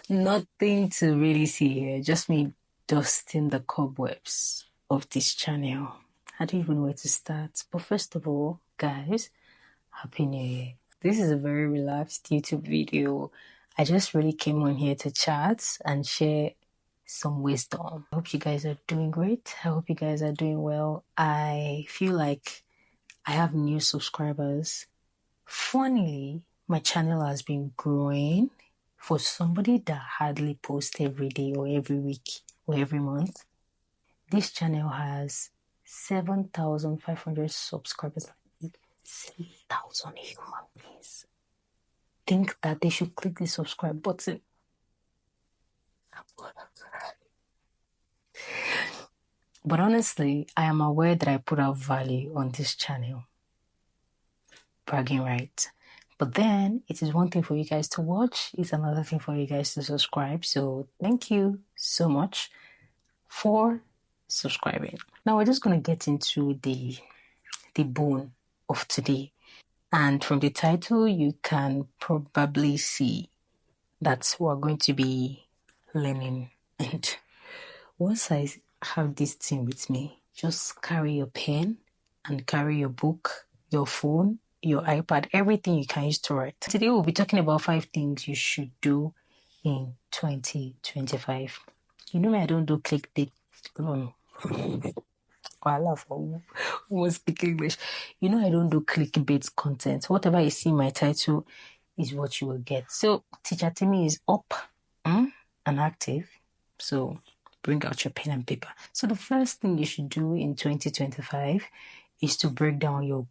Nothing to really see here, just me dusting the cobwebs of this channel. I don't even know where to start. But first of all, guys, Happy New Year. This is a very relaxed YouTube video. I just really came on here to chat and share some wisdom. I hope you guys are doing great. I hope you guys are doing well. I feel like I have new subscribers. Funnily, my channel has been growing for somebody that hardly posts every day or every week or every month. This channel has 7,500 subscribers. 7,000 human beings think that they should click the subscribe button. But honestly, I am aware that I put out value on this channel. Bragging right. But then it is one thing for you guys to watch, it's another thing for you guys to subscribe. So thank you so much for subscribing. Now we're just going to get into the bone of today. And from the title, you can probably see that we're going to be learning. And once I have this thing with me, just carry your pen and carry your book, your phone, your iPad, everything you can use to write. Today we'll be talking about 5 things you should do in 2025. You know me, I don't do clickbait. Voila for who speak English. You know I don't do clickbait content. Whatever you see in my title is what you will get. So Teacher Timmy is up and active. So bring out your pen and paper. So the first thing you should do in 2025 is to break down your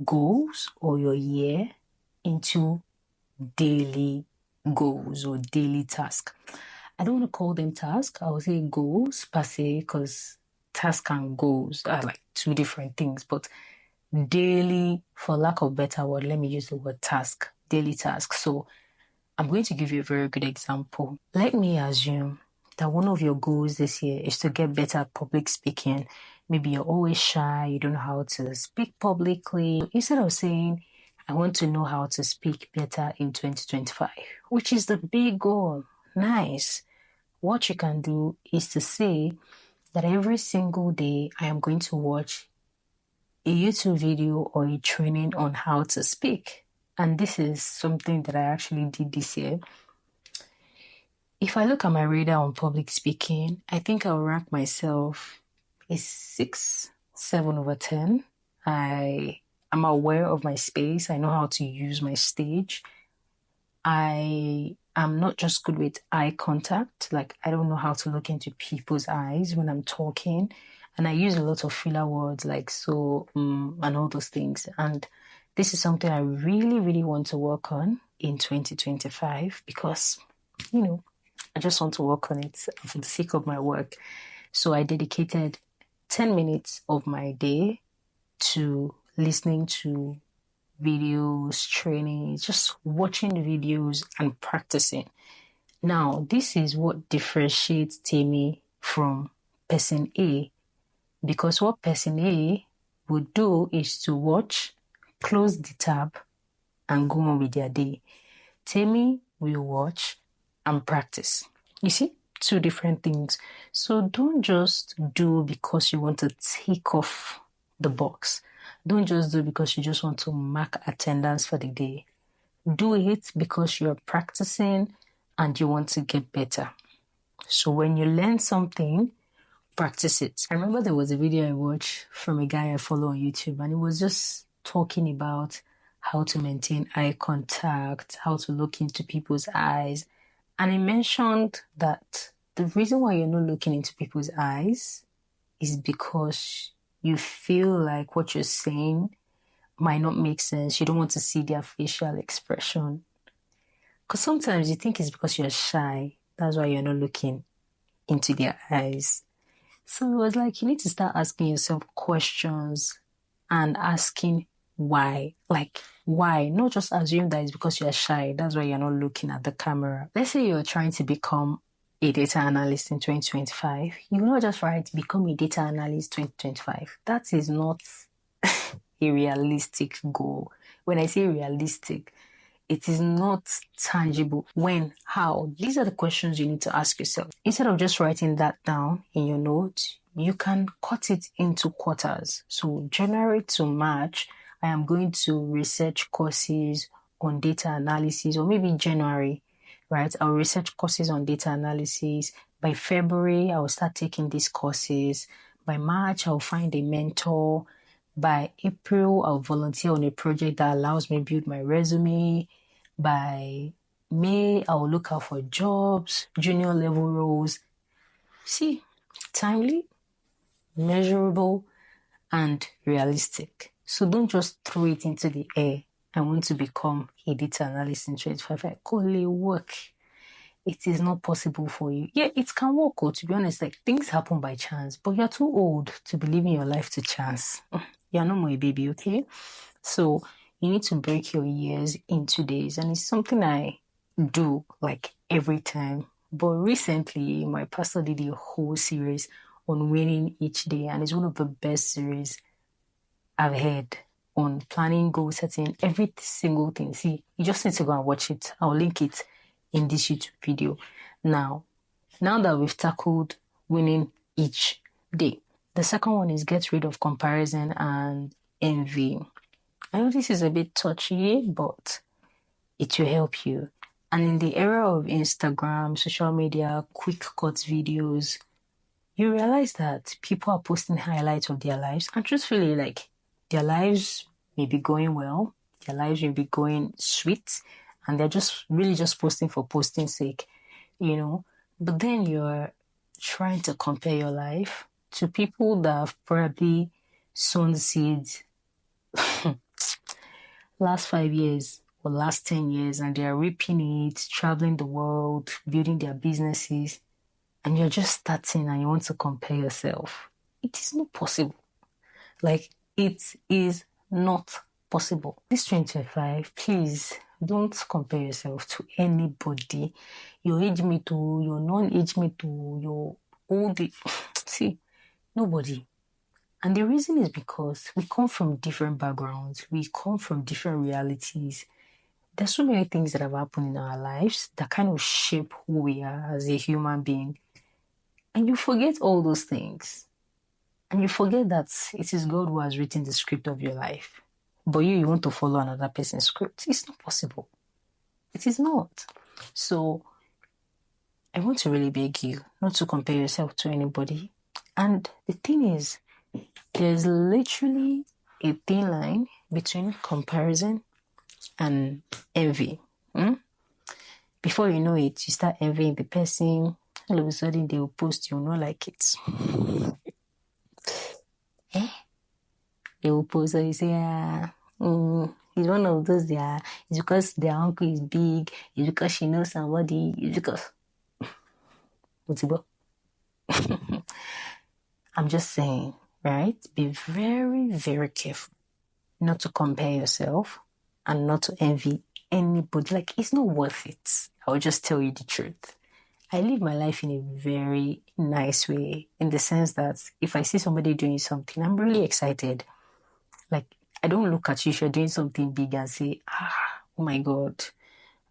goals or your year into daily goals or daily tasks. I don't want to call them tasks. I will say goals per se, because task and goals are like 2 different things. But daily, for lack of better word, let me use the word task, daily task. So I'm going to give you a very good example. Let me assume that one of your goals this year is to get better at public speaking. Maybe you're always shy, you don't know how to speak publicly. Instead of saying, I want to know how to speak better in 2025, which is the big goal. Nice. What you can do is to say that every single day I am going to watch a YouTube video or a training on how to speak. And this is something that I actually did this year. If I look at my radar on public speaking, I think I'll rank myself a 6, 7 over 10. I am aware of my space. I know how to use my stage. I am not just good with eye contact. Like, I don't know how to look into people's eyes when I'm talking. And I use a lot of filler words like so, and all those things. And this is something I really, really want to work on in 2025 because, I just want to work on it for the sake of my work. So I dedicated 10 minutes of my day to listening to videos, training, just watching the videos and practicing. Now, this is what differentiates Tammy from person A, because what person A would do is to watch, close the tab, and go on with their day. Tammy will watch and practice. You see, 2 different things. So don't just do because you want to take off the box. Don't just do because you just want to mark attendance for the day. Do it because you're practicing and you want to get better. So when you learn something, practice it. I remember there was a video I watched from a guy I follow on YouTube, and he was just talking about how to maintain eye contact, how to look into people's eyes. And he mentioned that the reason why you're not looking into people's eyes is because you feel like what you're saying might not make sense. You don't want to see their facial expression. Because sometimes you think it's because you're shy. That's why you're not looking into their eyes. So it was like you need to start asking yourself questions and asking why. Like, why? Not just assume that it's because you're shy. That's why you're not looking at the camera. Let's say you're trying to become a data analyst in 2025. You will not just write, become a data analyst 2025. That is not a realistic goal. When I say realistic, It is not tangible. When? How? These are the questions you need to ask yourself. Instead of just writing that down in your notes, you can cut it into quarters. So January to March, I am going to research courses on data analysis, or maybe January, right? I'll research courses on data analysis. By February, I will start taking these courses. By March, I'll find a mentor. By April, I'll volunteer on a project that allows me to build my resume. By May, I'll look out for jobs, junior level roles. See, timely, measurable, and realistic. So don't just throw it into the air. I want to become a data analyst in 25. I call it work. It is not possible for you. Yeah, it can work, or to be honest, like things happen by chance, but you're too old to be living your life to chance. You're no more a baby, okay? So you need to break your years into days, and it's something I do like every time. But recently, my pastor did a whole series on winning each day, and it's one of the best series I've heard on planning, goal setting, every single thing. See, you just need to go and watch it. I'll link it in this YouTube video. Now that we've tackled winning each day, the second one is get rid of comparison and envy. I know this is a bit touchy, but it will help you. And in the era of Instagram, social media, quick cut videos, you realize that people are posting highlights of their lives, and truthfully, like, their lives may be going well, their lives may be going sweet, and they're just really just posting for posting's sake, you know. But then you're trying to compare your life to people that have probably sown seeds last 5 years or last 10 years, and they're reaping it, traveling the world, building their businesses, and you're just starting and you want to compare yourself. It is not possible. Like, it is not possible. This 25, please don't compare yourself to anybody. Your age mate, your non-age mate, your old age. See, nobody. And the reason is because we come from different backgrounds. We come from different realities. There's so many things that have happened in our lives that kind of shape who we are as a human being. And you forget all those things. And you forget that it is God who has written the script of your life. But you want to follow another person's script. It's not possible. It is not. So I want to really beg you not to compare yourself to anybody. And the thing is, there's literally a thin line between comparison and envy. Before you know it, you start envying the person. All of a sudden, they will post, you'll not like it. They will post, and you say, it's one of those there. It's because their uncle is big. It's because she knows somebody. It's because... I'm just saying, right? Be very, very careful not to compare yourself and not to envy anybody. Like, it's not worth it. I'll just tell you the truth. I live my life in a very nice way, in the sense that if I see somebody doing something, I'm really excited. Like, I don't look at you if you're doing something big and say, oh my God,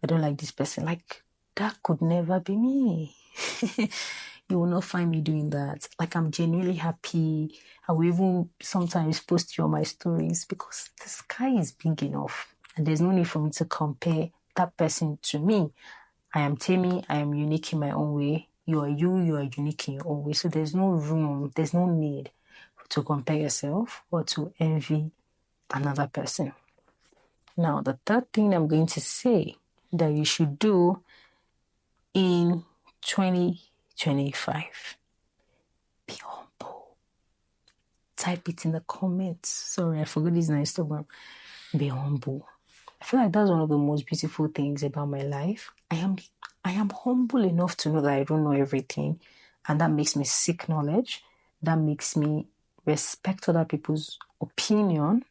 I don't like this person. Like, that could never be me. You will not find me doing that. Like, I'm genuinely happy. I will even sometimes post you on my stories because the sky is big enough and there's no need for me to compare that person to me. I am Temi. I am unique in my own way. You are unique in your own way. So there's no room, there's no need to compare yourself or to envy another person. Now, the third thing I'm going to say that you should do in 2025, be humble. Type it in the comments. Sorry, I forgot this on Instagram. Be humble. I feel like that's one of the most beautiful things about my life. I am humble enough to know that I don't know everything, and that makes me seek knowledge. That makes me respect other people's opinion.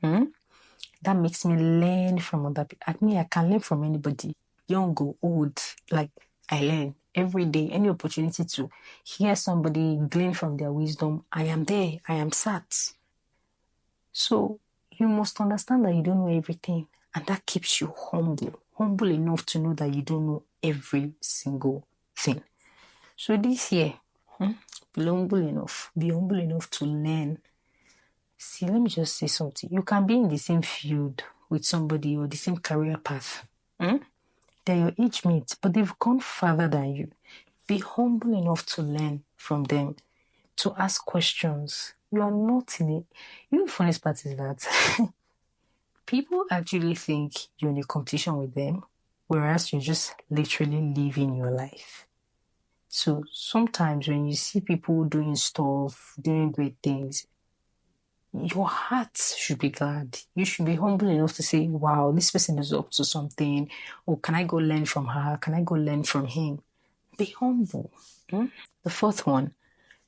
That makes me learn from other people. I can learn from anybody, young or old. Like, I learn every day. Any opportunity to hear somebody glean from their wisdom, I am there. I am sat. So you must understand that you don't know everything, And that keeps you humble enough to know that you don't know every single thing. So this year, be humble enough to learn. See, let me just say something. You can be in the same field with somebody or the same career path. They're your age mates, but they've gone further than you. Be humble enough to learn from them, to ask questions. You are not in it. You know, the funniest part is that people actually think you're in a competition with them, whereas you're just literally living your life. So sometimes when you see people doing stuff, doing great things, your heart should be glad. You should be humble enough to say, wow, this person is up to something. Or can I go learn from her? Can I go learn from him? Be humble. The fourth one,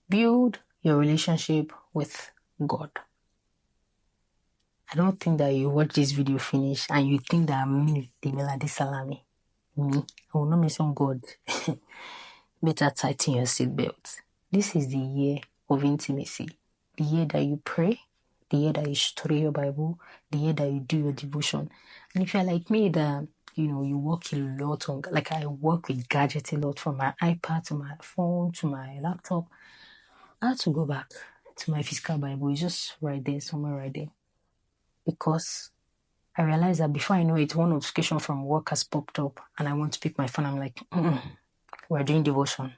build your relationship with God. I don't think that you watch this video finish and you think that me, Demilade Salami, me, I will not mention God. Better tighten your seatbelt. This is the year of intimacy. The year that you pray, the year that you study your Bible, the year that you do your devotion. And if you're like me, that you work a lot on, like I work with gadgets a lot, from my iPad to my phone to my laptop, I had to go back to my physical Bible. It's just right there, somewhere right there. Because I realized that before I know it, one notification from work has popped up and I want to pick my phone. I'm like, we're doing devotion.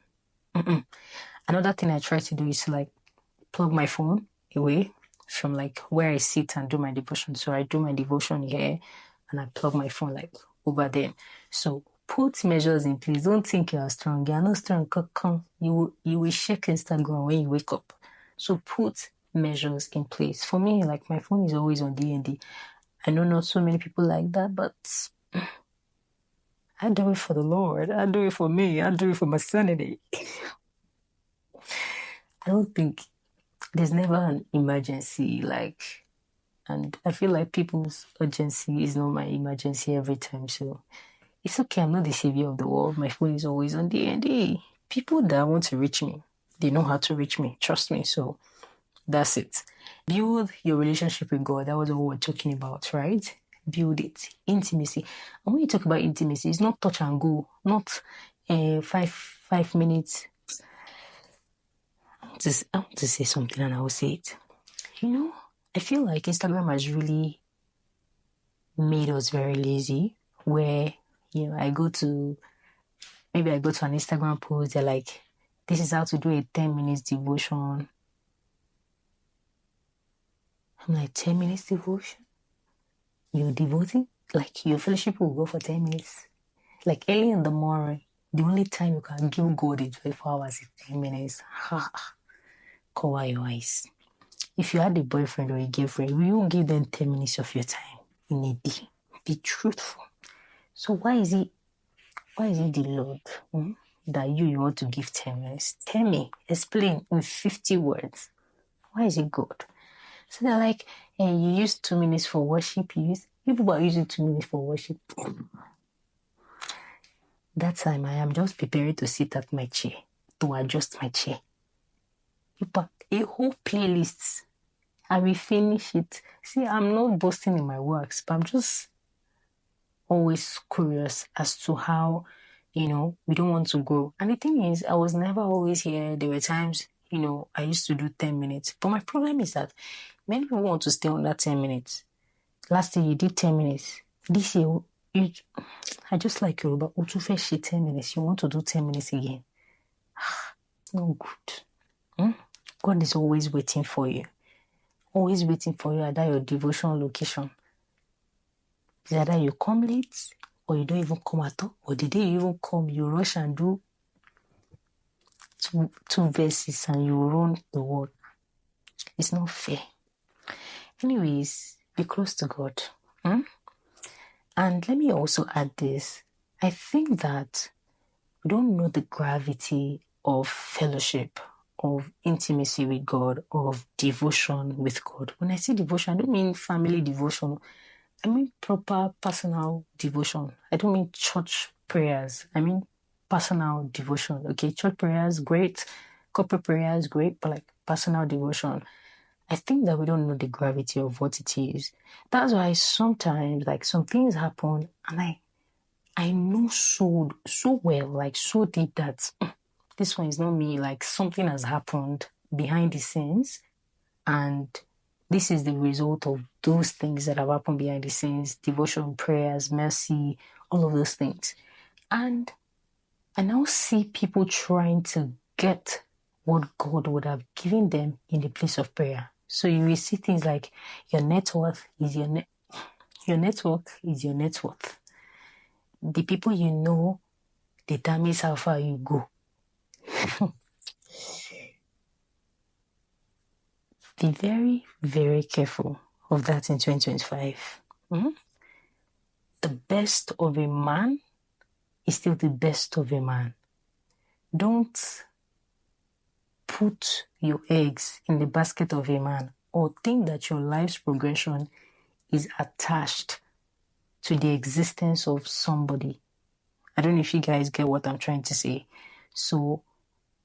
Another thing I try to do is to plug my phone away from where I sit and do my devotion. So I do my devotion here and I plug my phone over there. So put measures in place. Don't think you are strong. You are not strong. You will check Instagram when you wake up. So put measures in place. For me, my phone is always on DND. I know not so many people like that, but I do it for the Lord. I do it for me. I do it for my sanity. I don't think there's never an emergency, and I feel like people's urgency is not my emergency every time. So it's okay. I'm not the savior of the world. My phone is always on DND. People that want to reach me, they know how to reach me. Trust me. So that's it. Build your relationship with God. That was what we're talking about, right? Build it. Intimacy. And when you talk about intimacy, it's not touch and go, not 5 minutes. I want to say something and I will say it. I feel like Instagram has really made us very lazy, where I go to an Instagram post, they're like, this is how to do a 10 minutes devotion. I'm like, 10 minutes devotion? You're devoting? Your fellowship will go for 10 minutes. Early in the morning, the only time you can give God in 24 hours is 10 minutes. Cover your eyes. If you had a boyfriend or a girlfriend, will you give them 10 minutes of your time in a day? Be truthful. So why is it the Lord that you want to give 10 minutes? Tell me, explain in 50 words. Why is it good? So they're like, hey, you use 2 minutes for worship. People are using 2 minutes for worship. That time I am just preparing to sit at my chair, to adjust my chair. A whole playlist. I will finish it. See, I'm not boasting in my works, but I'm just always curious as to how, we don't want to grow. And the thing is, I was never always here. There were times, I used to do 10 minutes. But my problem is that many people want to stay on that 10 minutes. Last year, you did 10 minutes. This year, I just like Yoruba. 10 minutes. You want to do 10 minutes again. It's not good. God is always waiting for you. Always waiting for you at that your devotion location. It's either you come late or you don't even come at all. Or the day you even come, you rush and do two verses and you run the world. It's not fair. Anyways, be close to God. And let me also add this. I think that we don't know the gravity of fellowship, of intimacy with God, of devotion with God. When I say devotion, I don't mean family devotion. I mean proper personal devotion. I don't mean church prayers. I mean personal devotion. Okay, church prayers, great. Corporate prayers, great. But personal devotion. I think that we don't know the gravity of what it is. That's why sometimes, like, some things happen, and I know so well, like, so deep that this one is not me. Like, something has happened behind the scenes, and this is the result of those things that have happened behind the scenes: devotion, prayers, mercy, all of those things. And I now see people trying to get what God would have given them in the place of prayer. So you will see things like your net worth is your network is your net worth. The people you know determines how far you go. Be very, very careful of that in 2025. The best of a man is still the best of a man. Don't put your eggs in the basket of a man or think that your life's progression is attached to the existence of somebody. I don't know if you guys get what I'm trying to say. So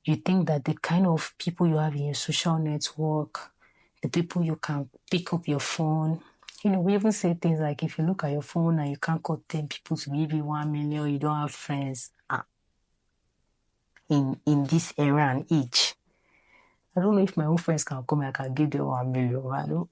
you think that the kind of people you have in your social network, the people you can pick up your phone, we even say things like, if you look at your phone and you can't call 10 people to give you 1 million, you don't have friends. In this era and age, I don't know if my own friends can come and I can give them 1 million. I don't.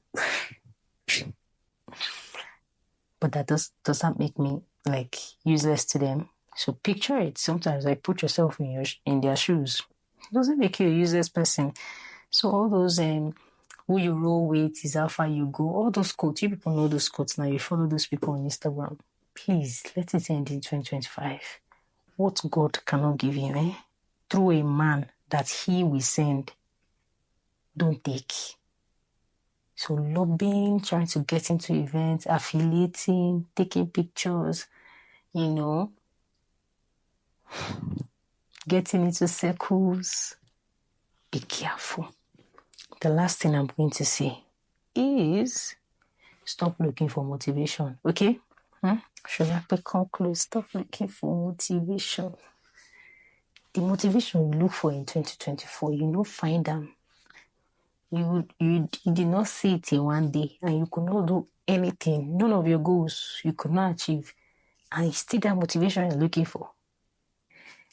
But that doesn't make me like useless to them. So picture it. Sometimes like put yourself in their shoes. It doesn't make you a useless person. So all those who you roll with is how far you go. All those quotes, you people know those quotes now. You follow those people on Instagram. Please let it end in 2025. What God cannot give you, through a man that He will send, don't take. So lobbying, trying to get into events, affiliating, taking pictures, getting into circles. Be careful. The last thing I'm going to say is stop looking for motivation, okay? Should I conclude? Stop looking for motivation. The motivation you look for in 2024, you find them. You did not see it in one day, and you could not do anything. None of your goals you could not achieve, and it's still that motivation you're looking for.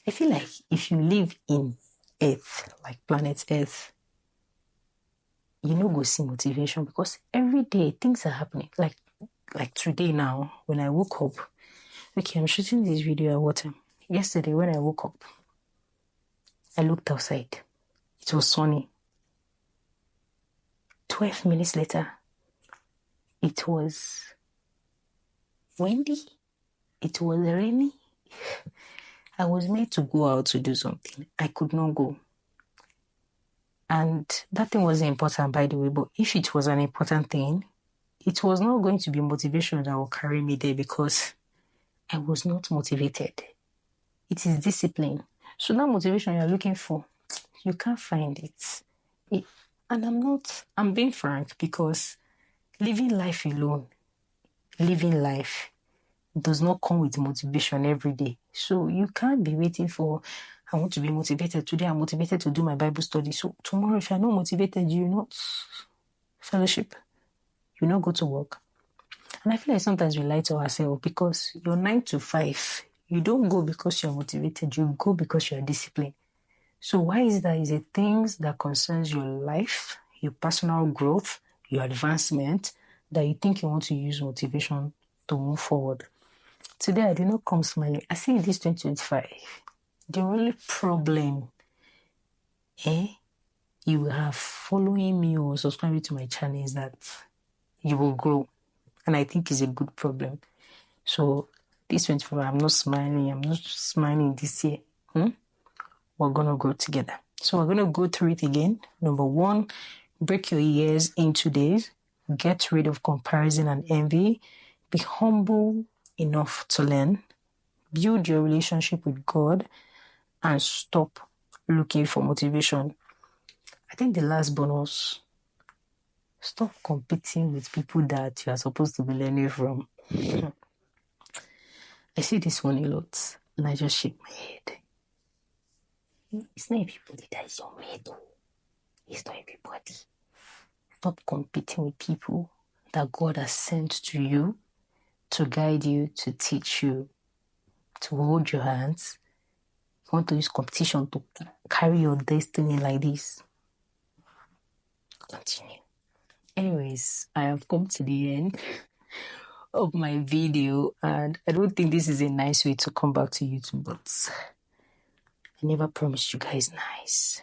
I feel like if you live in Earth, like planet Earth, you know go see motivation, because every day things are happening. Like today now, when I woke up, okay, I'm shooting this video at what time? Yesterday when I woke up, I looked outside. It was sunny. 12 minutes later, it was windy. It was rainy. I was made to go out to do something. I could not go. And that thing wasn't important, by the way, but if it was an important thing, it was not going to be motivation that will carry me there, because I was not motivated. It is discipline. So that motivation you're looking for, you can't find it. And I'm being frank, because living life alone, does not come with motivation every day. So you can't be waiting for, I want to be motivated. Today I'm motivated to do my Bible study. So tomorrow, if you're not motivated, you not fellowship. You not go to work. And I feel like sometimes we lie to ourselves, because you're 9 to 5. You don't go because you're motivated. You go because you're disciplined. So why is that? Is it things that concerns your life, your personal growth, your advancement, that you think you want to use motivation to move forward? Today, I did not come smiling. I see this 2025. The only problem you have following me or subscribing to my channel is that you will grow. And I think it's a good problem. So this 2025, I'm not smiling this year. We're going to grow together. So we're going to go through it again. Number 1, break your ears in 2 days. Get rid of comparison and envy. Be humble enough to learn. Build your relationship with God, and stop looking for motivation. I think the last bonus, stop competing with people that you are supposed to be learning from. I see this one a lot, and I just shake my head. It's not everybody that is your mate. It's not everybody. Stop competing with people that God has sent to you to guide you, to teach you, to hold your hands. You want to use competition to carry your destiny like this. Continue. Anyways, I have come to the end of my video, and I don't think this is a nice way to come back to YouTube, but I never promised you guys nice.